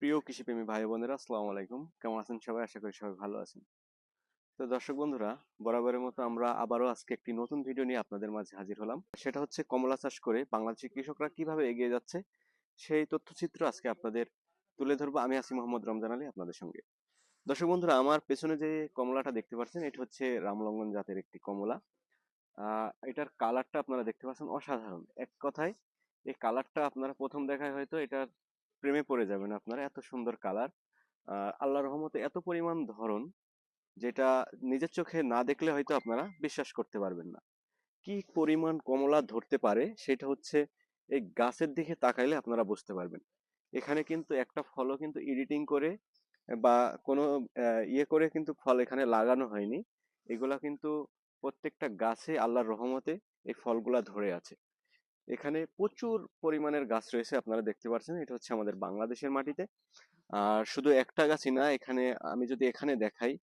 প্রিয় কৃষিপ্রেমী ভাই বোনেরা, আসসালামু আলাইকুম। কেমন আছেন সবাই? আশা করি সবাই ভালো আছেন। তো দর্শক বন্ধুরা, বরাবরের মতো আমরা আবারও আজকে একটি নতুন ভিডিও নিয়ে আপনাদের মাঝে হাজির হলাম। সেটা হচ্ছে কমলা চাষ করে বাংলাদেশের কৃষকরা কিভাবে এগিয়ে যাচ্ছে সেই তথ্যচিত্র আজকে আপনাদের তুলে ধরবো। আমি আছি মোহাম্মদ রমজান আলী আপনাদের সঙ্গে। দর্শক বন্ধুরা, আমার পেছনে যে কমলাটা দেখতে পাচ্ছেন এটা হচ্ছে রামলঙ্গন জাতের একটি কমলা। এটার কালারটা আপনারা দেখতে পাচ্ছেন অসাধারণ। এক কথায় এই কালারটা আপনারা প্রথম দেখায় হয়তো এটার প্রেমে পড়ে যাবেন। আপনারা, এত সুন্দর কালার, আল্লাহর রহমতে এত পরিমাণ ধরন, যেটা নিজের চোখে না দেখলে হয়তো আপনারা বিশ্বাস করতে পারবেন না। কি পরিমাণ কমলা ধরতে পারে সেটা হচ্ছে এই গাছের দিকে তাকাইলে আপনারা বুঝতে পারবেন। এখানে কিন্তু একটা ফলও কিন্তু এডিটিং করে বা কোনো ইয়ে করে কিন্তু ফল এখানে লাগানো হয়নি। এগুলা কিন্তু প্রত্যেকটা গাছে আল্লাহর রহমতে এই ফলগুলা ধরে আছে। এখানে প্রচুর পরিমাণের গাছ রয়েছে, আপনারা দেখতে পাচ্ছেন। এটা হচ্ছে আমাদের বাংলাদেশের মাটিতে। আর শুধু একটা গাছই না, এখানে আমি যদি এখানে দেখাই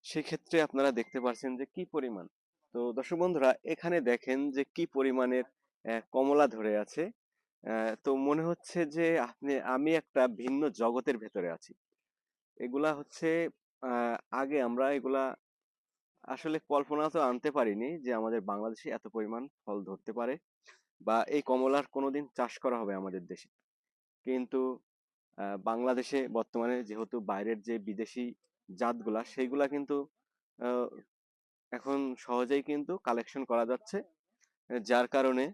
সেক্ষেত্রে আপনারা দেখতে পাচ্ছেন যে কি পরিমাণ। তো দর্শক বন্ধুরা, এখানে দেখেন যে কি পরিমাণের কমলা ধরে আছে। তো মনে হচ্ছে যে আমি একটা ভিন্ন জগতের ভেতরে আছি। এগুলা হচ্ছে আগে আমরা এগুলা আসলে কল্পনা তো আনতে পারিনি যে আমাদের বাংলাদেশে এত পরিমাণ ফল ধরতে পারে বা এই কমলার কোনোদিন চাষ করা হবে আমাদের দেশে। কিন্তু বাংলাদেশে বর্তমানে যেহেতু বাইরের যে বিদেশি জাতগুলা সেইগুলা কিন্তু আহ, এখন সহজেই কিন্তু কালেকশন করা যাচ্ছে, যার কারণে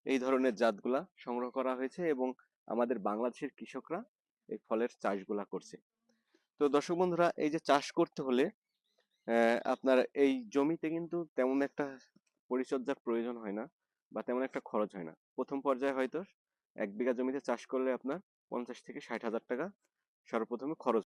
এই ধরনের জাতগুলা সংগ্রহ করা হয়েছে এবং আমাদের বাংলাদেশের কৃষকরা এই ফলের চাষগুলা করছে। তো দর্শক বন্ধুরা, এই যে চাষ করতে হলে আপনার এই জমিতে কিন্তু তেমন একটা পরিচর্যার প্রয়োজন হয় না বা তেমন একটা খরচ হয় না। প্রথম পর্যায়ে হয়তো 1 বিঘা জমিতে চাষ করলে আপনার 50 থেকে 60 হাজার টাকা সর্বপ্রথমে খরচ